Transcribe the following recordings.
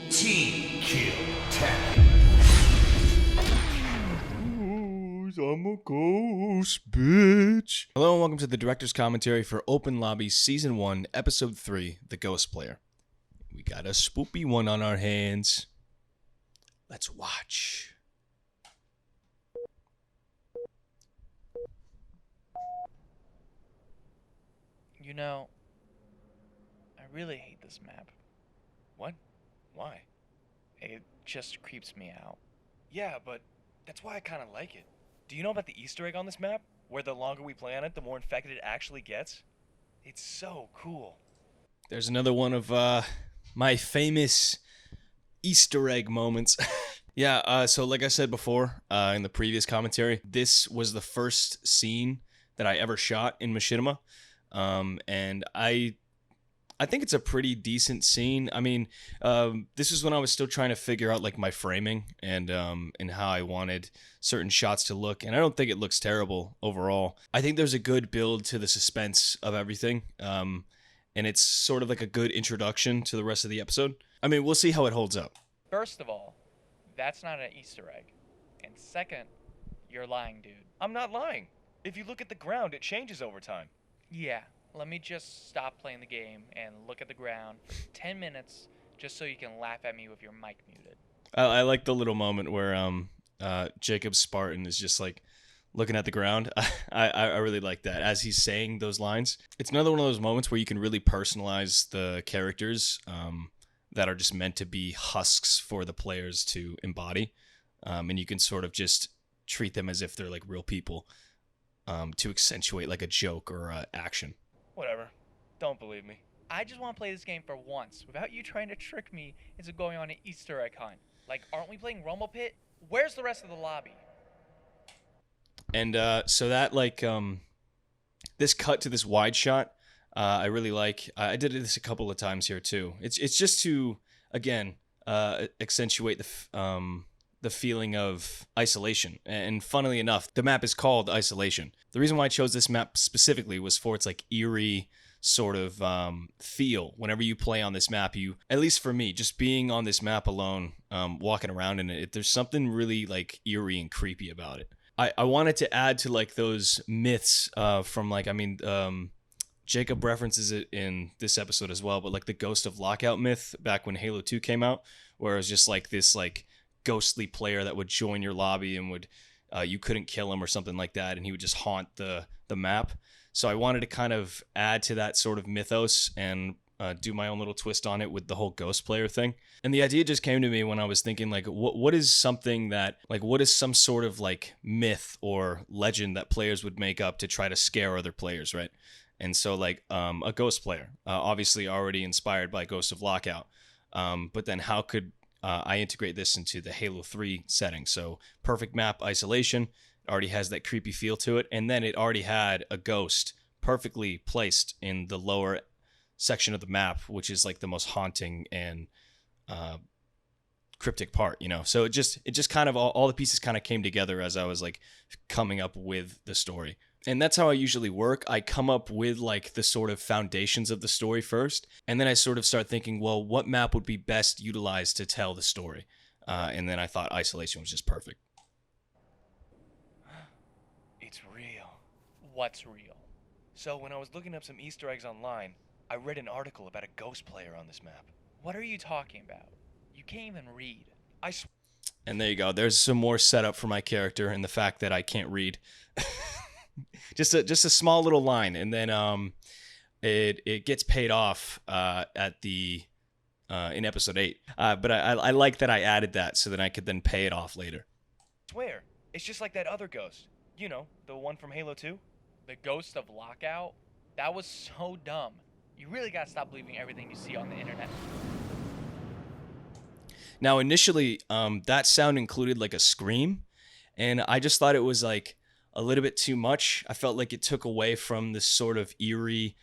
Team kill tactic. I'm a ghost, bitch. Hello and welcome to the director's commentary for Open Lobby Season 1, Episode 3, The Ghost Player. We got a spoopy one on our hands. Let's watch. You know, I really hate this map. What? Why? It just creeps me out. Yeah, but that's why I kind of like it. Do you know about the Easter egg on this map? Where the longer we play on it, the more infected it actually gets? It's so cool. There's another one of my famous Easter egg moments. Yeah, so like I said before in the previous commentary, this was the first scene that I ever shot in machinima. And I think it's a pretty decent scene. I mean, this is when I was still trying to figure out like my framing and how I wanted certain shots to look, and I don't think it looks terrible overall. I think there's a good build to the suspense of everything, and it's sort of like a good introduction to the rest of the episode. I mean, we'll see how it holds up. First of all, that's not an Easter egg. And second, you're lying, dude. I'm not lying. If you look at the ground, it changes over time. Yeah, let me just stop playing the game and look at the ground for 10 minutes just so you can laugh at me with your mic muted. I like the little moment where Jacob Spartan is just like looking at the ground. I really like that as he's saying those lines. It's another one of those moments where you can really personalize the characters that are just meant to be husks for the players to embody, and you can sort of just treat them as if they're like real people to accentuate like a joke or action. Whatever. Don't believe me. I just want to play this game for once without you trying to trick me into going on an Easter egg hunt. Like, aren't we playing Rumble Pit? Where's the rest of the lobby? And so that like this cut to this wide shot, I really like. I did this a couple of times here too. It's just to again accentuate the feeling of isolation. And funnily enough, the map is called Isolation. The reason why I chose this map specifically was for its like eerie sort of feel. Whenever you play on this map, you, at least for me, just being on this map alone, walking around in it, there's something really like eerie and creepy about it. I wanted to add to like those myths from like, I mean, Jacob references it in this episode as well, but like the Ghost of Lockout myth back when Halo 2 came out, where it was just like this like ghostly player that would join your lobby and would you couldn't kill him or something like that, and he would just haunt the map. So I wanted to kind of add to that sort of mythos and do my own little twist on it with the whole ghost player thing. And the idea just came to me when I was thinking like what is something that like what is some sort of like myth or legend that players would make up to try to scare other players, right? And so like a ghost player, obviously already inspired by Ghost of Lockout, but then how could I integrate this into the Halo 3 setting? So perfect map, Isolation, it already has that creepy feel to it, and then it already had a ghost perfectly placed in the lower section of the map, which is like the most haunting and cryptic part, you know? So it just kind of all the pieces kind of came together as I was like coming up with the story. And that's how I usually work. I come up with like the sort of foundations of the story first, and then I sort of start thinking, well, what map would be best utilized to tell the story? And then I thought Isolation was just perfect. It's real. What's real? So when I was looking up some Easter eggs online, I read an article about a ghost player on this map. What are you talking about? You can't even read. And there you go. There's some more setup for my character and the fact that I can't read. just a small little line, and then it gets paid off at the in episode 8. But I like that I added that so that I could then pay it off later. Swear, it's just like that other ghost. You know, the one from Halo 2. The Ghost of Lockout? That was so dumb. You really gotta stop believing everything you see on the internet. Now, initially, that sound included like a scream, and I just thought it was like a little bit too much. I felt like it took away from this sort of eerie,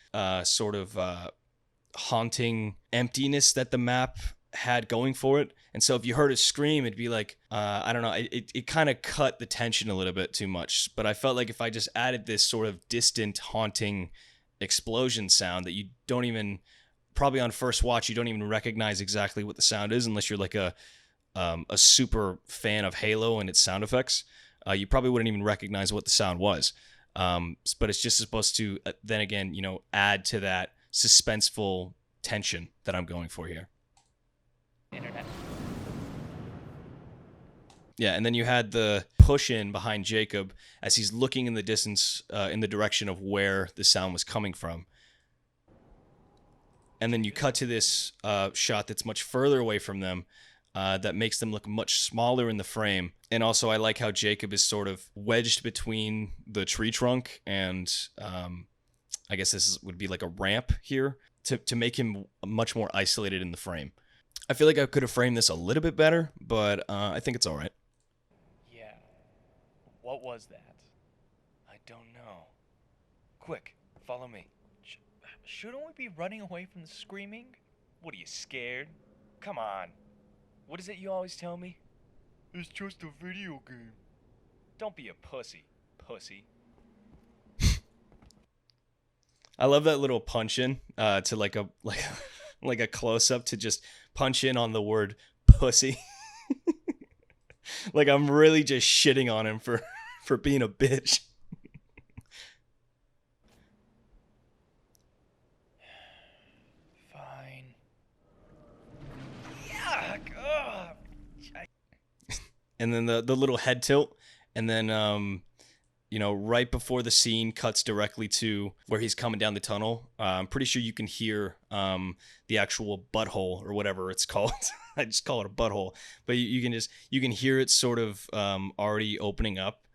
haunting emptiness that the map had going for it. And so if you heard a scream, it'd be like, I don't know, it kind of cut the tension a little bit too much. But I felt like if I just added this sort of distant, haunting explosion sound that you don't even probably on first watch, you don't even recognize exactly what the sound is unless you're like a super fan of Halo and its sound effects. You probably wouldn't even recognize what the sound was. But it's just supposed to, then again, add to that suspenseful tension that I'm going for here. Internet. Yeah, and then you had the push in behind Jacob as he's looking in the distance in the direction of where the sound was coming from. And then you cut to this shot that's much further away from them that makes them look much smaller in the frame. And also I like how Jacob is sort of wedged between the tree trunk and I guess this would be like a ramp here to make him much more isolated in the frame. I feel like I could have framed this a little bit better, but I think it's all right. Yeah. What was that? I don't know. Quick, follow me. Shouldn't we be running away from the screaming? What are you, scared? Come on. What is it you always tell me? It's just a video game. Don't be a pussy, pussy. I love that little punch in to like a close up to just punch in on the word pussy. Like I'm really just shitting on him for being a bitch. Fine. Yuck! Ugh. And then the little head tilt, and then right before the scene cuts directly to where he's coming down the tunnel. I'm pretty sure you can hear the actual butthole or whatever it's called. I just call it a butthole, but you can hear it sort of already opening up.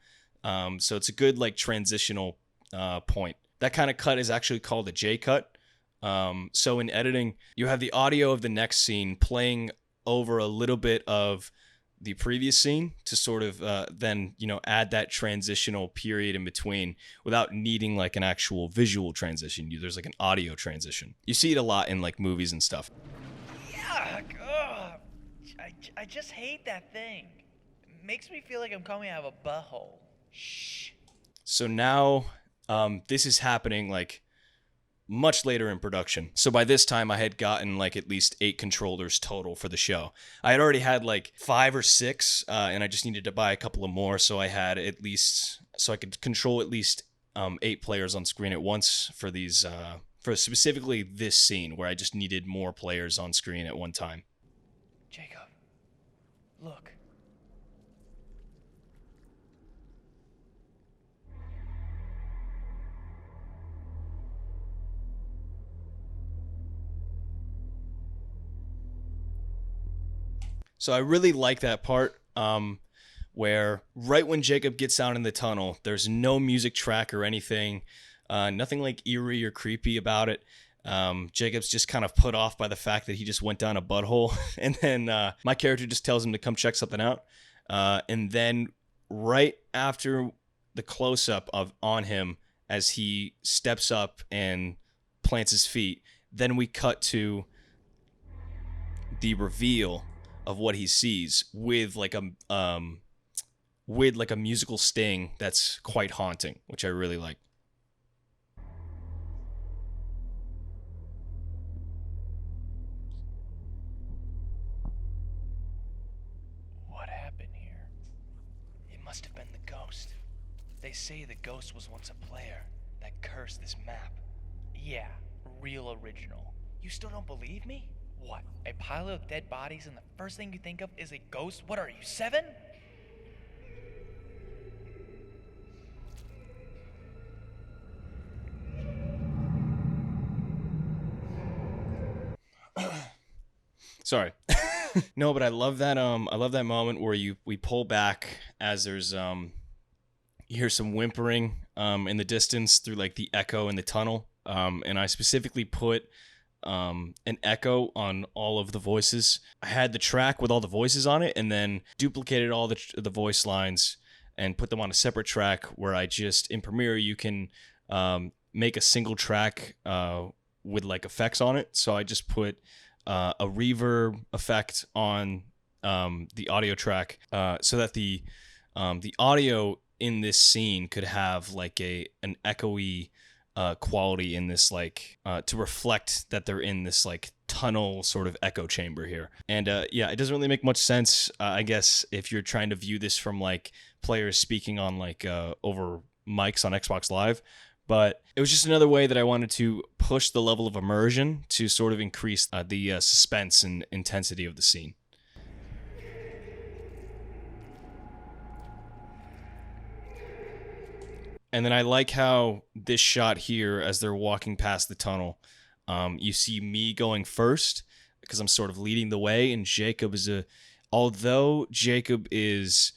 So it's a good like transitional point. That kind of cut is actually called a J cut. So in editing, you have the audio of the next scene playing over a little bit of the previous scene to sort of then add that transitional period in between without needing like an actual visual transition. There's like an audio transition. You see it a lot in like movies and stuff. Yuck! Ugh. I just hate that thing. It makes me feel like I'm coming out of a butthole. Shh. So now this is happening like much later in production. So by this time I had gotten like at least 8 controllers total for the show. I had already had like 5 or 6 and I just needed to buy a couple of more, so I had at least, so I could control at least 8 players on screen at once for these for specifically this scene where I just needed more players on screen at one time. Jacob, look. So I really like that part where right when Jacob gets down in the tunnel, there's no music track or anything, nothing like eerie or creepy about it. Jacob's just kind of put off by the fact that he just went down a butthole. And then my character just tells him to come check something out. And then right after the close-up on him as he steps up and plants his feet, then we cut to the reveal of what he sees with like a musical sting that's quite haunting, which I really like. What happened here? It must have been the ghost. They say the ghost was once a player that cursed this map. Yeah, real original. You still don't believe me? What? A pile of dead bodies and the first thing you think of is a ghost? What are you, 7? Sorry. No, but I love that moment where we pull back as there's you hear some whimpering in the distance through like the echo in the tunnel. And I specifically put an echo on all of the voices. I had the track with all the voices on it and then duplicated all the voice lines and put them on a separate track where I just, in Premiere, you can make a single track with like effects on it. So I just put a reverb effect on the audio track so that the audio in this scene could have like an echoey quality in this, like, to reflect that they're in this, like, tunnel sort of echo chamber here. And yeah, it doesn't really make much sense, I guess, if you're trying to view this from, like, players speaking on, like, over mics on Xbox Live. But it was just another way that I wanted to push the level of immersion to sort of increase the suspense and intensity of the scene. And then I like how this shot here, as they're walking past the tunnel, you see me going first because I'm sort of leading the way, and Jacob is although Jacob is,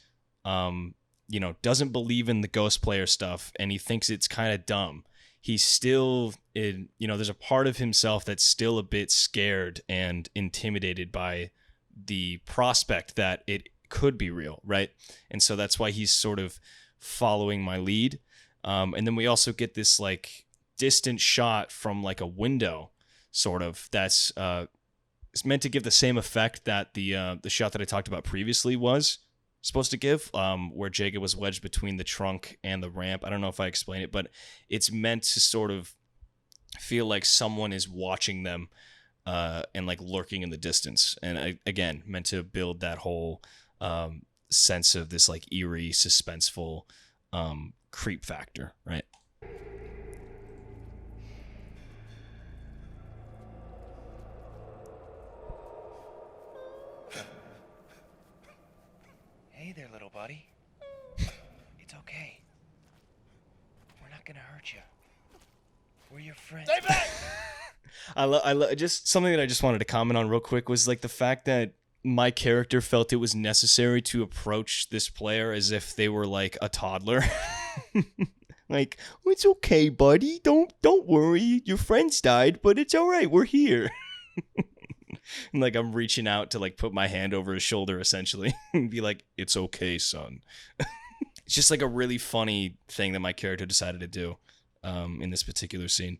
doesn't believe in the ghost player stuff, and he thinks it's kind of dumb. He's still, there's a part of himself that's still a bit scared and intimidated by the prospect that it could be real, right? And so that's why he's sort of following my lead. And then we also get this, like, distant shot from, like, a window, sort of, that's it's meant to give the same effect that the shot that I talked about previously was supposed to give, where Jacob was wedged between the trunk and the ramp. I don't know if I explained it, but it's meant to sort of feel like someone is watching them and, like, lurking in the distance. And again, meant to build that whole sense of this, like, eerie, suspenseful creep factor, right? Hey there, little buddy. It's okay. We're not gonna hurt you. We're your friends. Stay back! I just something that I just wanted to comment on real quick was, like, the fact that my character felt it was necessary to approach this player as if they were, like, a toddler. Like, oh, it's okay, buddy. Don't worry. Your friends died, but it's all right. We're here. And, like, I'm reaching out to, like, put my hand over his shoulder, essentially, and be like, it's okay, son. It's just, like, a really funny thing that my character decided to do in this particular scene.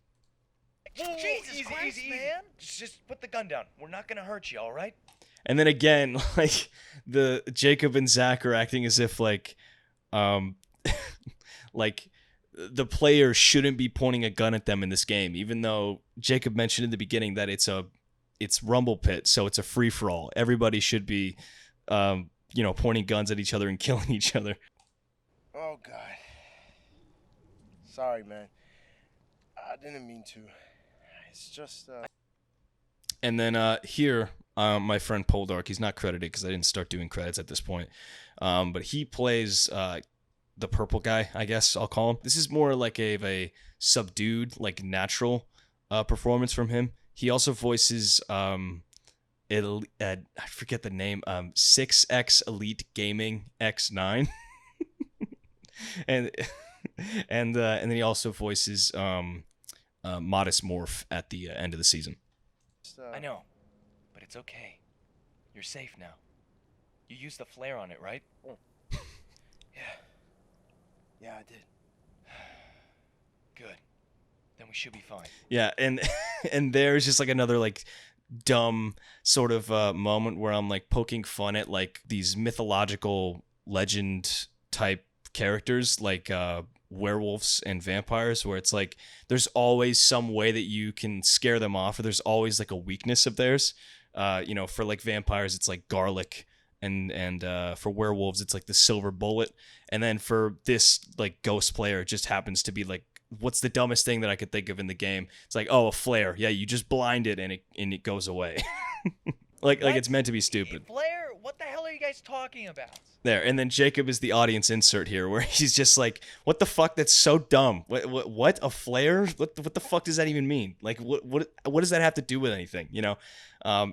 Jesus Christ, man! Just put the gun down. We're not gonna hurt you, all right? And then again, like, the Jacob and Zach are acting as if, like, like, the player shouldn't be pointing a gun at them in this game, even though Jacob mentioned in the beginning that it's Rumble Pit, so it's a free-for-all. Everybody should be, pointing guns at each other and killing each other. Oh, God. Sorry, man. I didn't mean to. It's just, And then here, my friend Poldark, he's not credited because I didn't start doing credits at this point, but he plays the purple guy, I guess I'll call him. This is more like a subdued, like, natural performance from him. He also voices I forget the name, 6X Elite Gaming X9. and then he also voices Modest Morph at the end of the season. I know, but it's okay. You're safe now. You used the flare on it, right? Yeah, I did. Good. Then we should be fine. Yeah, and there's just, like, another, like, dumb sort of moment where I'm, like, poking fun at, like, these mythological legend type characters, like werewolves and vampires, where it's like there's always some way that you can scare them off, or there's always, like, a weakness of theirs. For, like, vampires, it's like garlic, and for werewolves, it's like the silver bullet, and then for this, like, ghost player, it just happens to be, like, what's the dumbest thing that I could think of in the game? It's like, oh, a flare. Yeah, you just blind it and it goes away. like it's meant to be stupid. Flare? What the hell are you guys talking about? There, and then Jacob is the audience insert here, where he's just like, "What the fuck? That's so dumb. What a flare? What the fuck does that even mean? Like, what does that have to do with anything? You know?"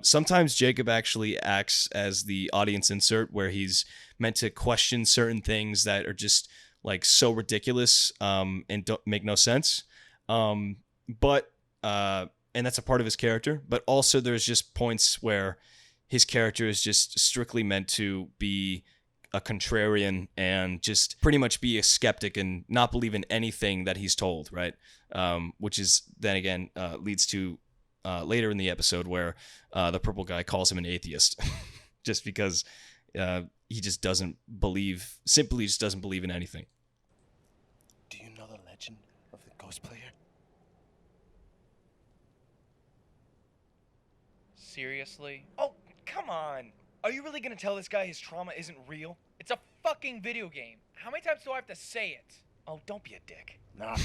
Sometimes Jacob actually acts as the audience insert, where he's meant to question certain things that are just, like, so ridiculous and don't make no sense. But that's a part of his character. But also, there's just points where his character is just strictly meant to be a contrarian and just pretty much be a skeptic and not believe in anything that he's told, right? Which is then again leads to later in the episode where the purple guy calls him an atheist just because he just doesn't believe, simply just doesn't believe in anything. Do you know the legend of the ghost player? Seriously? Oh, come on. Are you really gonna tell this guy his trauma isn't real? It's a fucking video game. How many times do I have to say it? Oh, don't be a dick. Nah.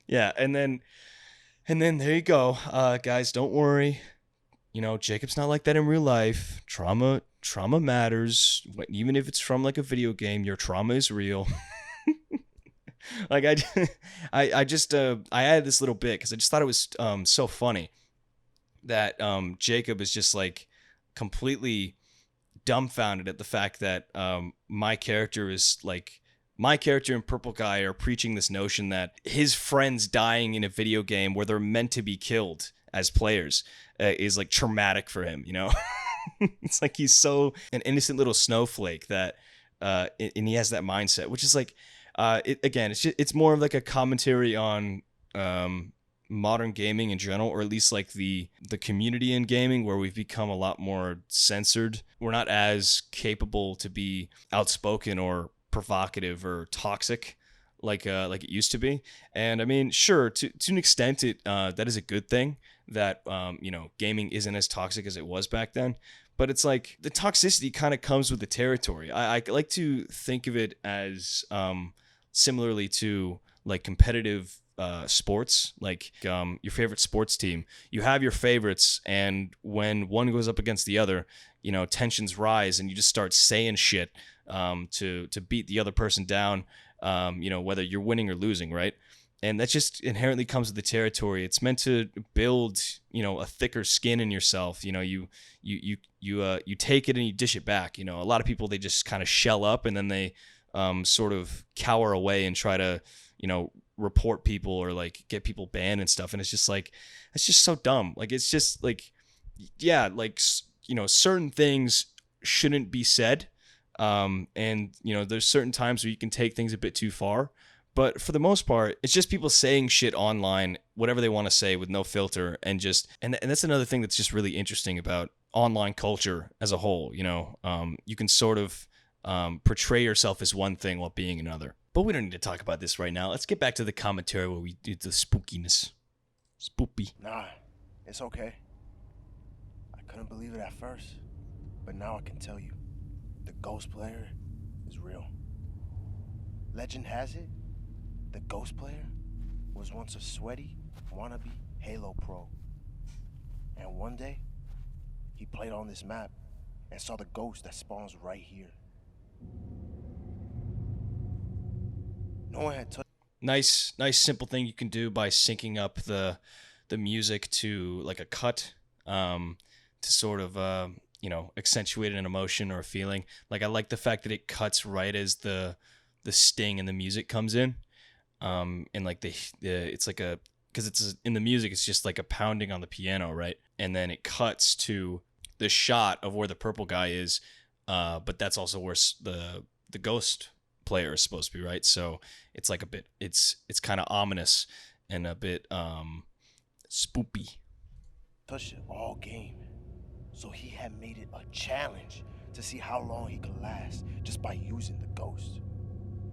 Yeah, and then there you go. Guys, don't worry. You know, Jacob's not like that in real life. Trauma matters. Even if it's from like a video game, your trauma is real. Like I just I added this little bit because I just thought it was so funny that Jacob is just like completely dumbfounded at the fact that my character and Purple Guy are preaching this notion that his friends dying in a video game where they're meant to be killed as players is like traumatic for him, you know? It's like he's so an innocent little snowflake that and he has that mindset, which is like it's more of like a commentary on modern gaming in general, or at least like the community in gaming, where we've become a lot more censored. We're not as capable to be outspoken or provocative or toxic like it used to be. And I mean, sure, to an extent, that is a good thing that gaming isn't as toxic as it was back then. But it's like the toxicity kind of comes with the territory. I like to think of it as similarly to like competitive sports, like your favorite sports team. You have your favorites, and when one goes up against the other, tensions rise, and you just start saying shit to beat the other person down. Whether you're winning or losing, right? And that just inherently comes with the territory. It's meant to build, a thicker skin in yourself. You take it and you dish it back. A lot of people, they just kind of shell up and then they sort of cower away and try to, report people or like get people banned and stuff. And it's just like, it's just so dumb. Like, it's just like, yeah, like, certain things shouldn't be said. And there's certain times where you can take things a bit too far. But for the most part, it's just people saying shit online, whatever they want to say with no filter. And that's another thing that's just really interesting about online culture as a whole. You can sort of portray yourself as one thing while being another. But we don't need to talk about this right now. Let's get back to the commentary where we do the spookiness. Spoopy. Nah, it's okay. I couldn't believe it at first, but now I can tell you, the ghost player is real. Legend has it, the ghost player was once a sweaty, wannabe Halo pro. And one day, he played on this map and saw the ghost that spawns right here. No one had touched. Nice simple thing you can do by syncing up the music to like a cut to sort of accentuate an emotion or a feeling. Like, I like the fact that it cuts right as the sting and the music comes in, and like it's like because it's in the music, it's just like a pounding on the piano, right? And then it cuts to the shot of where the purple guy is, but that's also where the ghost player is supposed to be, right? So it's like a bit, it's kind of ominous and a bit spoopy. Touched it all game. So he had made it a challenge to see how long he could last just by using the ghost.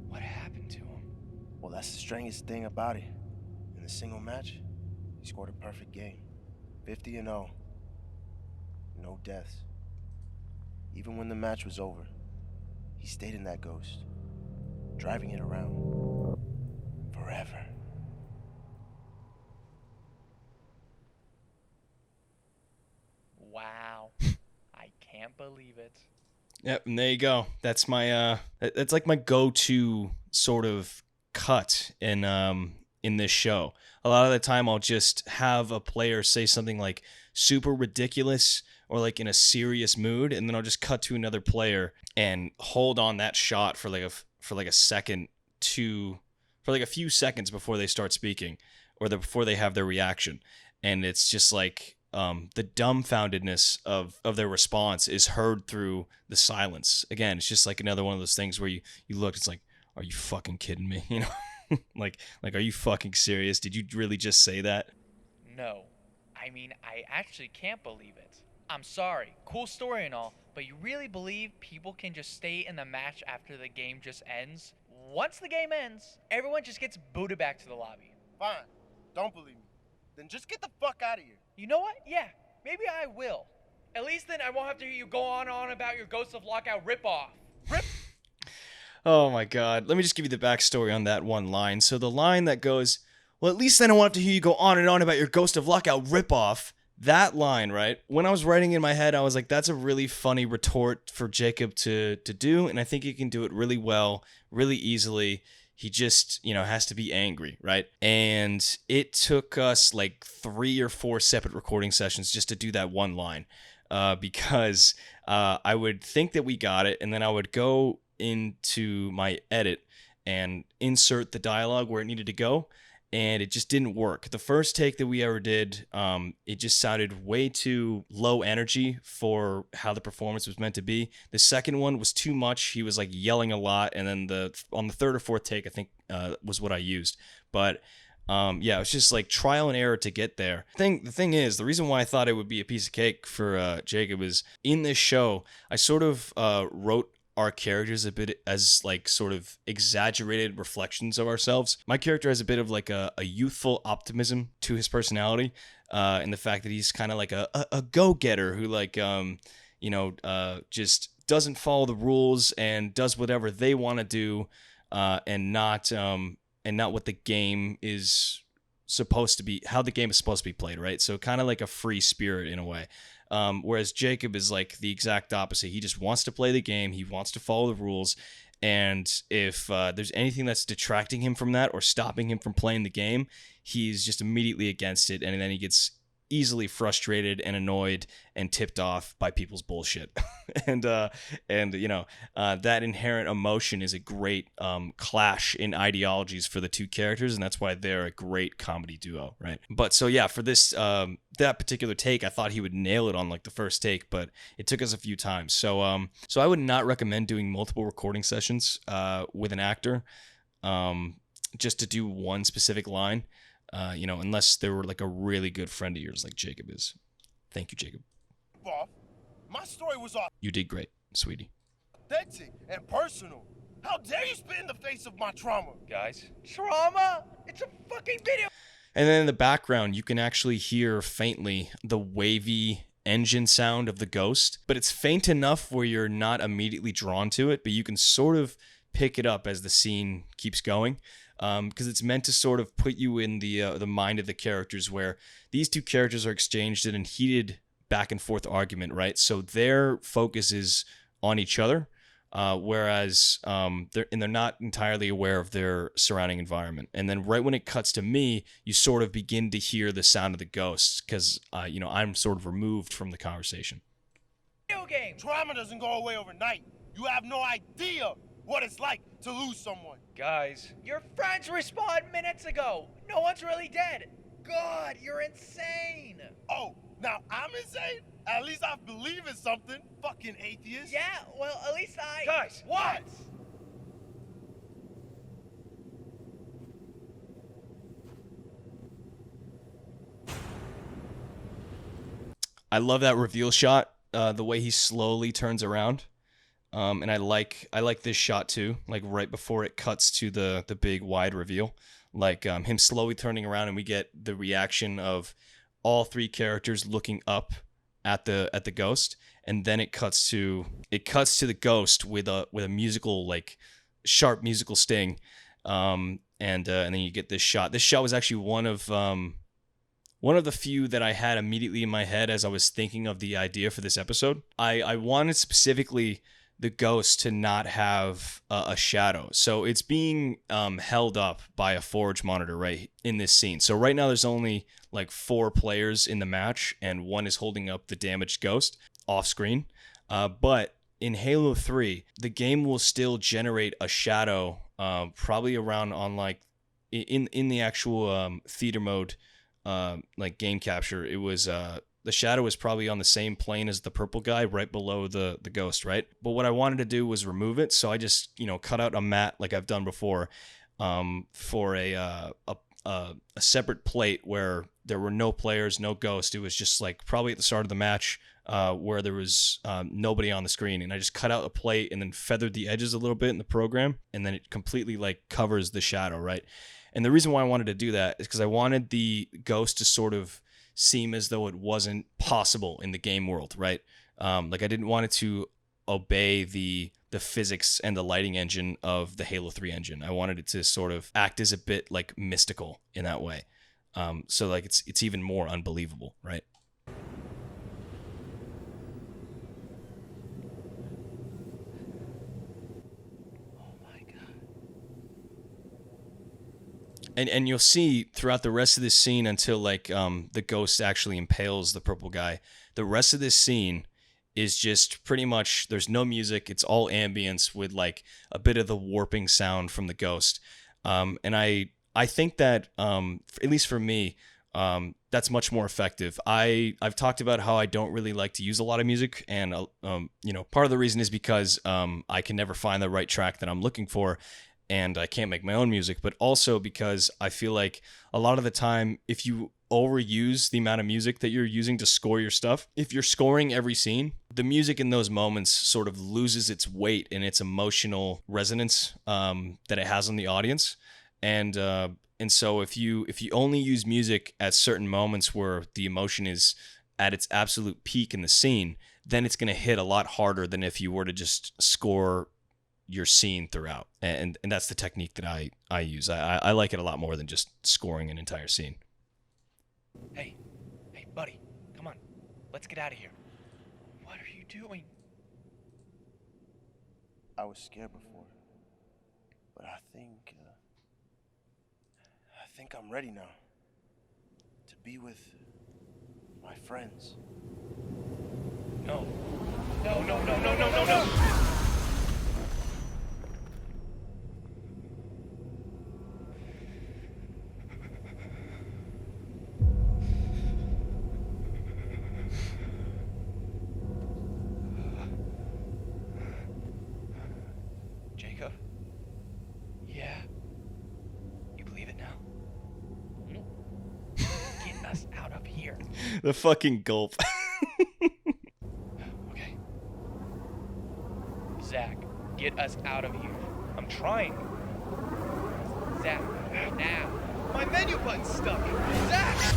What happened to him? Well, that's the strangest thing about it. In the single match, he scored a perfect game. 50-0. No deaths. Even when the match was over, he stayed in that ghost, driving it around forever. Wow. I can't believe it. Yep, and there you go. That's my that's like my go-to sort of cut in this show. A lot of the time I'll just have a player say something like super ridiculous or like in a serious mood, and then I'll just cut to another player and hold on that shot for like a second for like a few seconds before they start speaking or before they have their reaction. And it's just like the dumbfoundedness of their response is heard through the silence. Again, it's just like another one of those things where you look, it's like, are you fucking kidding me? like, are you fucking serious? Did you really just say that? No. I mean, I actually can't believe it. I'm sorry, cool story and all, but you really believe people can just stay in the match after the game just ends? Once the game ends, everyone just gets booted back to the lobby. Fine. Don't believe me. Then just get the fuck out of here. You know what? Yeah, maybe I will. At least then I won't have to hear you go on and on about your Ghost of Lockout ripoff. Oh my god. Let me just give you the backstory on that one line. So the line that goes, well, at least then I won't have to hear you go on and on about your Ghost of Lockout ripoff. That line, right? When I was writing in my head, I was like, that's a really funny retort for Jacob to do, and I think he can do it really well, really easily. He just, has to be angry, right? And it took us like 3 or 4 separate recording sessions just to do that one line, because I would think that we got it, and then I would go into my edit and insert the dialogue where it needed to go, and it just didn't work. The first take that we ever did, it just sounded way too low energy for how the performance was meant to be. The second one was too much. He was like yelling a lot, and then on the third or fourth take, I think was what I used. But yeah, it was just like trial and error to get there. The thing is, the reason why I thought it would be a piece of cake for Jacob is in this show, I sort of wrote our characters a bit as like sort of exaggerated reflections of ourselves. My character has a bit of like a youthful optimism to his personality, and the fact that he's kind of like a go-getter who like just doesn't follow the rules and does whatever they want to do, and not what the game is supposed to be, how the game is supposed to be played, right? So kind of like a free spirit in a way. Whereas Jacob is like the exact opposite. He just wants to play the game. He wants to follow the rules. And if there's anything that's detracting him from that or stopping him from playing the game, he's just immediately against it. And then he gets easily frustrated and annoyed and tipped off by people's bullshit. and that inherent emotion is a great clash in ideologies for the two characters, and that's why they're a great comedy duo, right? But so yeah, for this that particular take, I thought he would nail it on like the first take, but it took us a few times. So I would not recommend doing multiple recording sessions with an actor just to do one specific line. Unless they were like a really good friend of yours like Jacob is. Thank you, Jacob. Bob, my story was You did great, sweetie. authentic and personal. How dare you spit in the face of my trauma? Guys, Trauma? It's a fucking video. And then in the background, you can actually hear faintly the wavy engine sound of the Ghost, but it's faint enough where you're not immediately drawn to it, but you can sort of pick it up as the scene keeps going. Because it's meant to sort of put you in the mind of the characters, where these two characters are exchanged in a heated back and forth argument, right? So their focus is on each other, whereas they're not entirely aware of their surrounding environment. And then right when it cuts to me, you sort of begin to hear the sound of the ghosts, because I'm sort of removed from the conversation. Video game. Trauma doesn't go away overnight. You have no idea what it's like to lose someone. guys, Your friends respawned minutes ago. No one's really dead. God, you're insane. Oh, now I'm insane? At least I believe in something, fucking atheist. Yeah, well, at least I... Guys, What? I love that reveal shot, the way he slowly turns around. And I like this shot too, like right before it cuts to the big wide reveal, like him slowly turning around, and we get the reaction of all three characters looking up at the ghost, and then it cuts to the ghost with a musical, like sharp musical sting, and then you get this shot. This shot was actually one of the few that I had immediately in my head as I was thinking of the idea for this episode. I wanted specifically the ghost to not have a shadow. So it's being held up by a forge monitor right in this scene. So right now there's only like 4 players in the match, and one is holding up the damaged ghost off screen. But in Halo 3, the game will still generate a shadow probably around on like in the actual theater mode like game capture. It was the shadow was probably on the same plane as the purple guy right below the ghost, right? But what I wanted to do was remove it, so I just cut out a mat like I've done before for a separate plate where there were no players, no ghost. It was just like probably at the start of the match where there was nobody on the screen, and I just cut out a plate and then feathered the edges a little bit in the program, and then it completely like covers the shadow, right? And the reason why I wanted to do that is because I wanted the ghost to sort of seem as though it wasn't possible in the game world, right? Like I didn't want it to obey the physics and the lighting engine of the Halo 3 engine. I wanted it to sort of act as a bit like mystical in that way. So like it's even more unbelievable, right? And you'll see throughout the rest of this scene until like the ghost actually impales the purple guy. The rest of this scene is just pretty much, there's no music. It's all ambience with like a bit of the warping sound from the ghost. And I think that at least for me, that's much more effective. I've talked about how I don't really like to use a lot of music, and part of the reason is because I can never find the right track that I'm looking for, and I can't make my own music, but also because I feel like a lot of the time, if you overuse the amount of music that you're using to score your stuff, if you're scoring every scene, the music in those moments sort of loses its weight and its emotional resonance that it has on the audience. And so if you only use music at certain moments where the emotion is at its absolute peak in the scene, then it's going to hit a lot harder than if you were to just score your scene throughout. And that's the technique that I use. I like it a lot more than just scoring an entire scene. Hey, buddy, come on. Let's get out of here. What are you doing? I was scared before, but I think I'm ready now to be with my friends. No. No. Jacob? Yeah. You believe it now? Get us out of here. The fucking gulp. Okay. Zach, get us out of here. I'm trying. Zach, now. My menu button's stuck. Zach!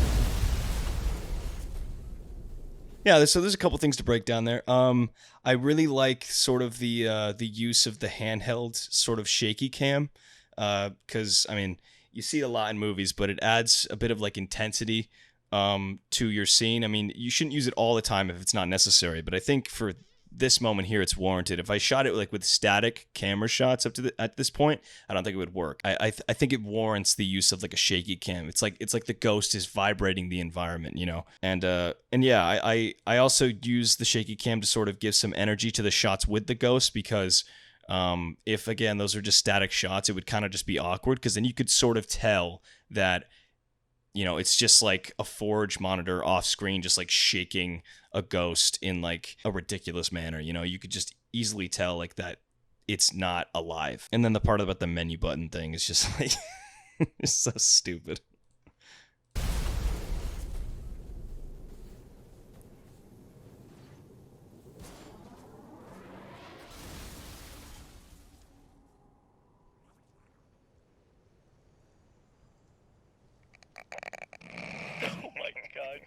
Yeah, so there's a couple things to break down there. I really like sort of the use of the handheld sort of shaky cam, because I mean you see it a lot in movies, but it adds a bit of like intensity to your scene. I mean, you shouldn't use it all the time if it's not necessary, but I think for this moment here, it's warranted. If I shot it like with static camera shots at this point, I don't think it would work. I think it warrants the use of like a shaky cam. It's like the ghost is vibrating the environment, you know. And yeah, I also use the shaky cam to sort of give some energy to the shots with the ghost, because if again those are just static shots, it would kind of just be awkward, because then you could sort of tell that, you know, it's just like a Forge monitor off screen, just like shaking a ghost in like a ridiculous manner. You know, you could just easily tell like that it's not alive. And then the part about the menu button thing is just like, it's so stupid.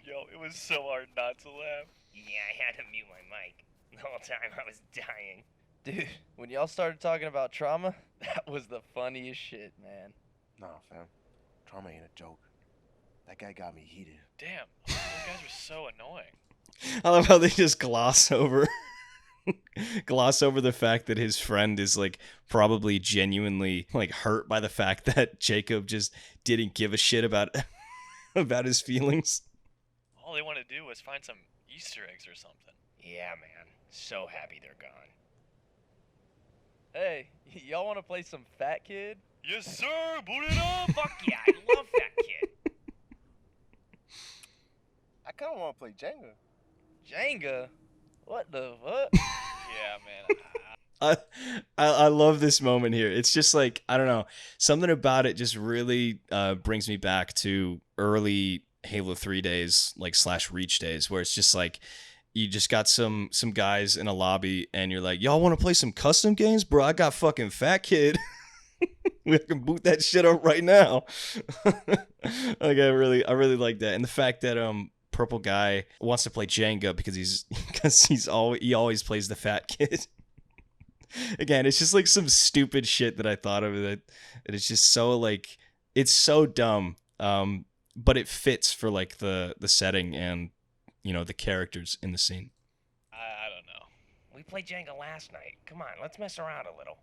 Yo, it was so hard not to laugh. Yeah, I had to mute my mic. The whole time I was dying. Dude, when y'all started talking about trauma, that was the funniest shit, man. Nah, fam. Trauma ain't a joke. That guy got me heated. Damn, those guys are so annoying. I love how they just gloss over the fact that his friend is like probably genuinely like hurt by the fact that Jacob just didn't give a shit about his feelings. All they want to do was find some Easter eggs or something. Yeah, man. So happy they're gone. Hey, y'all want to play some Fat Kid? Yes, sir! Boot it up! Fuck yeah, I love that kid. I kind of want to play Jenga. Jenga? What the fuck? Yeah, man. I love this moment here. It's just like, I don't know, something about it just really brings me back to early Halo 3 days, like / Reach days, where it's just like you just got some guys in a lobby and you're like, y'all want to play some custom games? Bro, I got fucking Fat Kid. We can boot that shit up right now. Like I really like that. And the fact that purple guy wants to play Jenga because he always plays the fat kid. Again, it's just like some stupid shit that I thought of that it's just so like it's so dumb. But it fits for like the setting and the characters in the scene. I don't know. We played Jenga last night. Come on, let's mess around a little.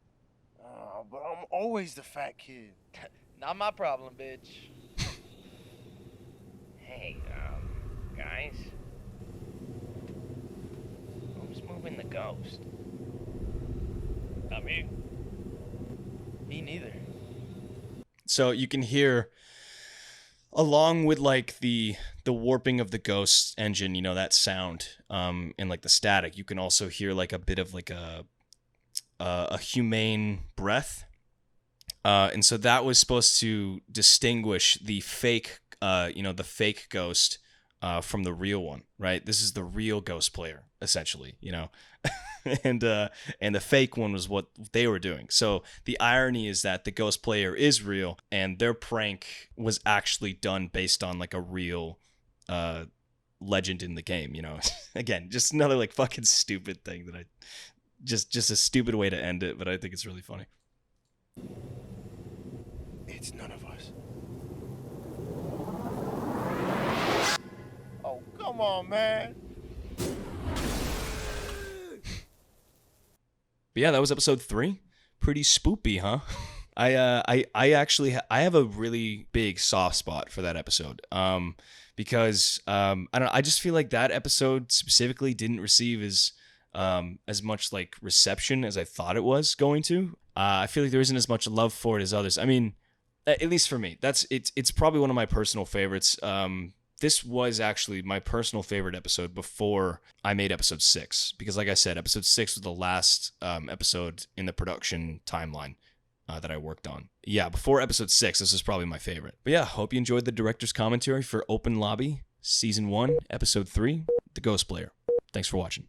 Oh, but I'm always the fat kid. Not my problem, bitch. Hey, guys. Who's moving the ghost? Not me. Me neither. So you can hear, along with like the warping of the ghost engine, that sound, and like the static, you can also hear like a bit of like a humane breath, and so that was supposed to distinguish the fake, the fake ghost from the real one, right? This is the real ghost player, essentially, and the fake one was what they were doing. So the irony is that the ghost player is real, and their prank was actually done based on like a real legend in the game. Again, just another like fucking stupid thing that I just a stupid way to end it, but I think it's really funny. It's none of us. Oh, come on, man. But yeah, that was episode 3. Pretty spoopy, huh? I actually have a really big soft spot for that episode. Because I don't know, I just feel like that episode specifically didn't receive as much like reception as I thought it was going to. I feel like there isn't as much love for it as others. I mean, at least for me, it's probably one of my personal favorites. This was actually my personal favorite episode before I made episode 6, because like I said, episode 6 was the last episode in the production timeline that I worked on. Yeah, before episode 6, this is probably my favorite. But yeah, hope you enjoyed the director's commentary for Open Lobby, Season 1, Episode 3, The Ghost Player. Thanks for watching.